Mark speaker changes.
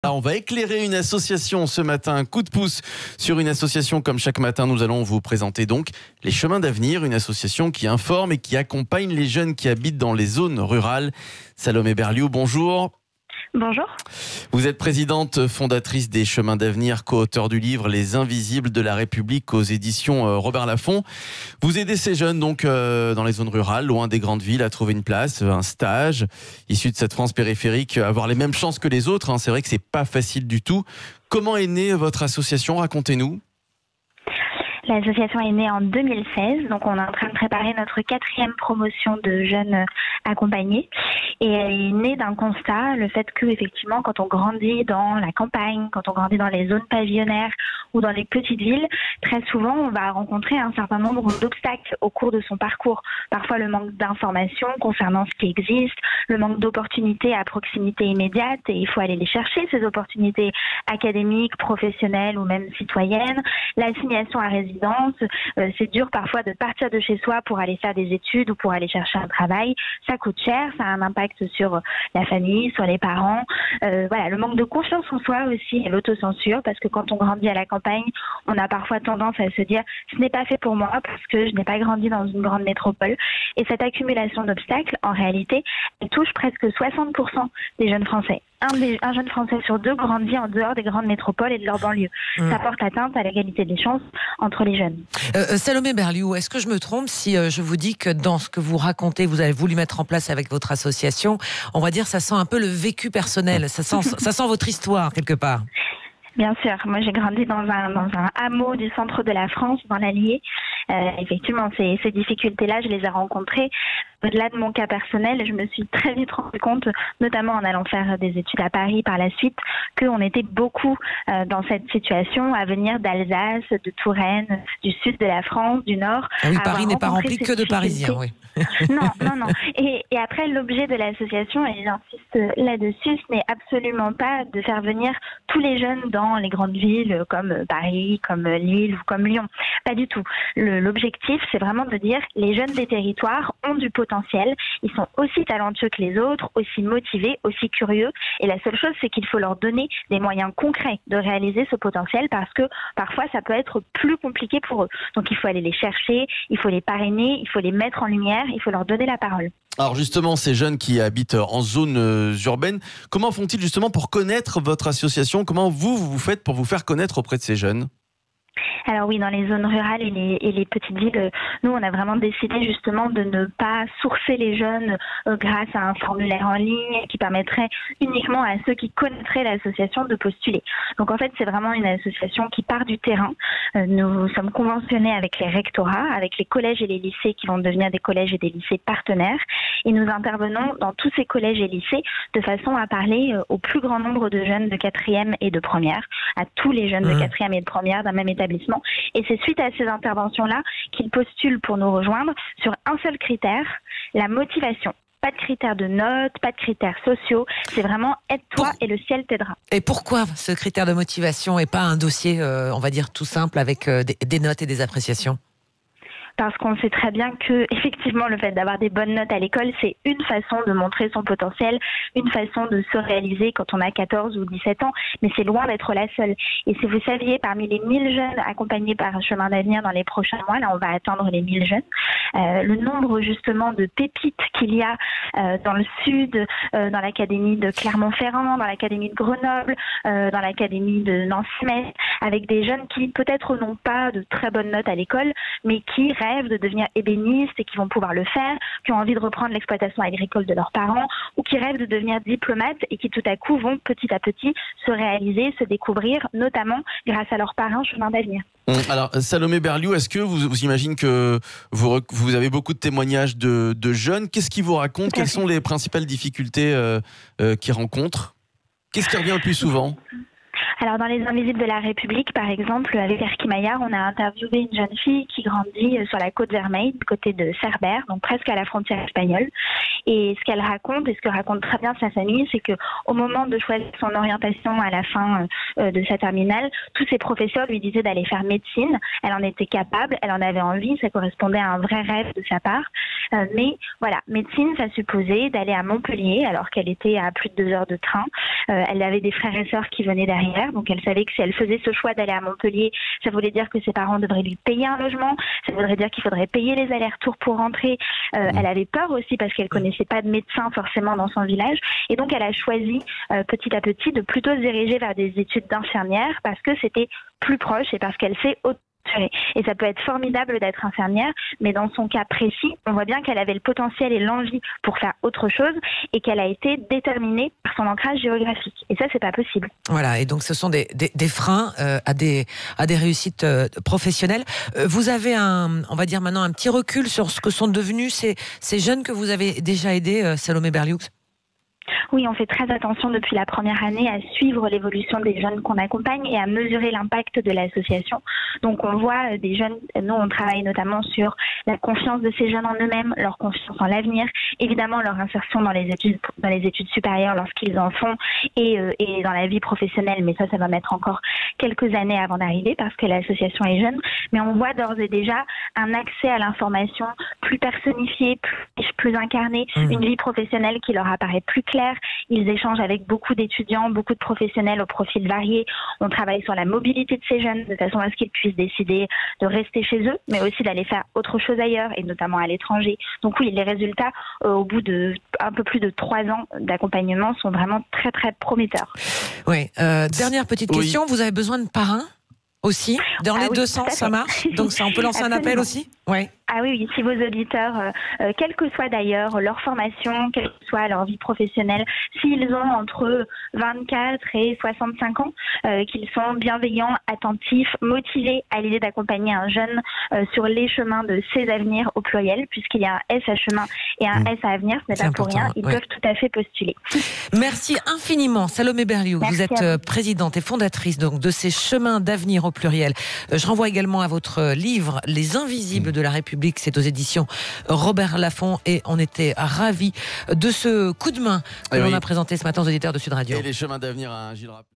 Speaker 1: Alors, on va éclairer une association ce matin, coup de pouce sur une association. Comme chaque matin, nous allons vous présenter donc les Chemins d'Avenir, une association qui informe et qui accompagne les jeunes qui habitent dans les zones rurales. Salomé Berliou, bonjour.
Speaker 2: Bonjour.
Speaker 1: Vous êtes présidente fondatrice des Chemins d'Avenir, co-auteur du livre Les Invisibles de la République aux éditions Robert Laffont. Vous aidez ces jeunes donc dans les zones rurales, loin des grandes villes, à trouver une place, un stage, issu de cette France périphérique, avoir les mêmes chances que les autres. C'est vrai que c'est pas facile du tout. Comment est née votre association? Racontez-nous.
Speaker 2: L'association est née en 2016, donc on est en train de préparer notre 4e promotion de jeunes accompagnés. Et elle est née d'un constat, le fait que effectivement, quand on grandit dans la campagne, quand on grandit dans les zones pavillonnaires ou dans les petites villes, très souvent on va rencontrer un certain nombre d'obstacles au cours de son parcours. Parfois le manque d'informations concernant ce qui existe, le manque d'opportunités à proximité immédiate, et il faut aller les chercher, ces opportunités académiques, professionnelles ou même citoyennes. L'assignation à résidence, c'est dur parfois de partir de chez soi pour aller faire des études ou pour aller chercher un travail. Ça coûte cher, ça a un impact sur la famille, sur les parents. Voilà, le manque de confiance en soi aussi et l'autocensure, parce que quand on grandit à la campagne, on a parfois tendance à se dire « ce n'est pas fait pour moi parce que je n'ai pas grandi dans une grande métropole ». Et cette accumulation d'obstacles, en réalité, elle touche presque 60% des jeunes Français. Un jeune Français sur 2 grandit en dehors des grandes métropoles et de leurs banlieues. Ça porte atteinte à l'égalité des chances entre les jeunes.
Speaker 3: Salomé Berliou, est-ce que je me trompe si je vous dis que dans ce que vous racontez, vous avez voulu mettre en place avec votre association, on va dire ça sent un peu le vécu personnel, ça sent votre histoire quelque part?
Speaker 2: Bien sûr, moi j'ai grandi dans un hameau du centre de la France, dans l'Allier. Effectivement, ces difficultés-là, je les ai rencontrées. Au-delà de mon cas personnel, je me suis très vite rendu compte, notamment en allant faire des études à Paris par la suite, qu'on était beaucoup dans cette situation à venir d'Alsace, de Touraine, du sud de la France, du nord.
Speaker 3: Ah oui, Paris n'est pas rempli que de Parisiens, oui.
Speaker 2: Non. Et après, l'objet de l'association, et j'insiste là-dessus, ce n'est absolument pas de faire venir tous les jeunes dans les grandes villes comme Paris, comme Lille ou comme Lyon. Pas du tout. L'objectif, c'est vraiment de dire les jeunes des territoires ont du potentiel. Ils sont aussi talentueux que les autres, aussi motivés, aussi curieux. Et la seule chose, c'est qu'il faut leur donner des moyens concrets de réaliser ce potentiel, parce que parfois, ça peut être plus compliqué pour eux. Donc, il faut aller les chercher, il faut les parrainer, il faut les mettre en lumière, il faut leur donner la parole.
Speaker 1: Alors justement, ces jeunes qui habitent en zone urbaine, comment font-ils justement pour connaître votre association? Comment vous faites pour vous faire connaître auprès de ces jeunes?
Speaker 2: Alors oui, dans les zones rurales et les petites villes, nous, on a vraiment décidé justement de ne pas sourcer les jeunes grâce à un formulaire en ligne qui permettrait uniquement à ceux qui connaîtraient l'association de postuler. Donc en fait, c'est vraiment une association qui part du terrain. Nous sommes conventionnés avec les rectorats, avec les collèges et les lycées qui vont devenir des collèges et des lycées partenaires. Et nous intervenons dans tous ces collèges et lycées de façon à parler au plus grand nombre de jeunes de 4e et de première, à tous les jeunes de 4e et de première d'un même établissement. Et c'est suite à ces interventions-là qu'ils postulent pour nous rejoindre sur un seul critère, la motivation. Pas de critères de notes, pas de critères sociaux. C'est vraiment aide-toi et le ciel t'aidera.
Speaker 3: Et pourquoi ce critère de motivation et pas un dossier, on va dire, tout simple avec des notes et des appréciations?
Speaker 2: Parce qu'on sait très bien que, effectivement, le fait d'avoir des bonnes notes à l'école, c'est une façon de montrer son potentiel, une façon de se réaliser quand on a 14 ou 17 ans, mais c'est loin d'être la seule. Et si vous saviez, parmi les 1000 jeunes accompagnés par un chemin d'avenir dans les prochains mois, là on va atteindre les 1000 jeunes, le nombre justement de pépites qu'il y a dans le sud, dans l'académie de Clermont-Ferrand, dans l'académie de Grenoble, dans l'académie de Nancy-Metz, avec des jeunes qui peut-être n'ont pas de très bonnes notes à l'école, mais qui rêvent de devenir ébénistes et qui vont pouvoir le faire, qui ont envie de reprendre l'exploitation agricole de leurs parents, ou qui rêvent de devenir diplomates et qui tout à coup vont petit à petit se réaliser, se découvrir, notamment grâce à leurs parrains Chemin d'Avenir.
Speaker 1: Alors Salomé Berliou, est-ce que vous imaginez que vous avez beaucoup de témoignages de jeunes? Qu'est-ce qu'ils vous racontent? Quelles sont les principales difficultés qu'ils rencontrent? Qu'est-ce qui revient le plus souvent?
Speaker 2: Alors dans Les Invisibles de la République, par exemple, avec Erki Maillard, on a interviewé une jeune fille qui grandit sur la côte Vermeille, du côté de Cerbère, donc presque à la frontière espagnole. Et ce qu'elle raconte, et ce que raconte très bien sa famille, c'est qu'au moment de choisir son orientation à la fin de sa terminale, tous ses professeurs lui disaient d'aller faire médecine. Elle en était capable, elle en avait envie, ça correspondait à un vrai rêve de sa part. Mais voilà, médecine, ça supposait d'aller à Montpellier, alors qu'elle était à plus de 2 heures de train. Elle avait des frères et sœurs qui venaient derrière, donc elle savait que si elle faisait ce choix d'aller à Montpellier, ça voulait dire que ses parents devraient lui payer un logement, ça voudrait dire qu'il faudrait payer les allers-retours pour rentrer. Elle avait peur aussi parce qu'elle connaissait pas de médecin forcément dans son village, et donc elle a choisi petit à petit de plutôt se diriger vers des études d'infirmière parce que c'était plus proche et parce qu'elle sait auto. Et ça peut être formidable d'être infirmière, mais dans son cas précis, on voit bien qu'elle avait le potentiel et l'envie pour faire autre chose et qu'elle a été déterminée par son ancrage géographique. Et ça, c'est pas possible.
Speaker 3: Voilà, et donc ce sont des freins à des réussites professionnelles. Vous avez on va dire maintenant un petit recul sur ce que sont devenus ces jeunes que vous avez déjà aidés, Salomé Berlioux?
Speaker 2: Oui, on fait très attention depuis la première année à suivre l'évolution des jeunes qu'on accompagne et à mesurer l'impact de l'association. Donc on voit des jeunes, nous on travaille notamment sur la confiance de ces jeunes en eux-mêmes, leur confiance en l'avenir, évidemment leur insertion dans les études supérieures lorsqu'ils en font et dans la vie professionnelle, mais ça va mettre encore quelques années avant d'arriver parce que l'association est jeune. Mais on voit d'ores et déjà un accès à l'information plus personnifié, plus incarné, une vie professionnelle qui leur apparaît plus claire. Ils échangent avec beaucoup d'étudiants, beaucoup de professionnels au profil varié. On travaille sur la mobilité de ces jeunes de façon à ce qu'ils puissent décider de rester chez eux, mais aussi d'aller faire autre chose ailleurs et notamment à l'étranger. Donc oui, les résultats au bout de un peu plus de 3 ans d'accompagnement sont vraiment très très prometteurs.
Speaker 3: Oui. Dernière petite question, vous avez besoin de parrains aussi? Dans les deux sens, ça marche? Donc ça, on peut lancer un appel aussi? Oui.
Speaker 2: Ah oui, si vos auditeurs, quelle que soit d'ailleurs leur formation, quelle que soit leur vie professionnelle, s'ils ont entre 24 et 65 ans, qu'ils sont bienveillants, attentifs, motivés à l'idée d'accompagner un jeune sur les chemins de ses avenirs au pluriel, puisqu'il y a un S à chemin et un S à avenir, ce n'est pas pour rien, ils peuvent tout à fait postuler.
Speaker 3: Merci infiniment, Salomé Berlioux. Vous êtes présidente et fondatrice donc, de ces chemins d'avenir au pluriel. Je renvoie également à votre livre, Les Invisibles de la République. C'est aux éditions Robert Laffont et on était ravis de ce coup de main que l'on a présenté ce matin aux auditeurs de Sud Radio.
Speaker 1: Et les chemins d'avenir à Gilles Rappeler.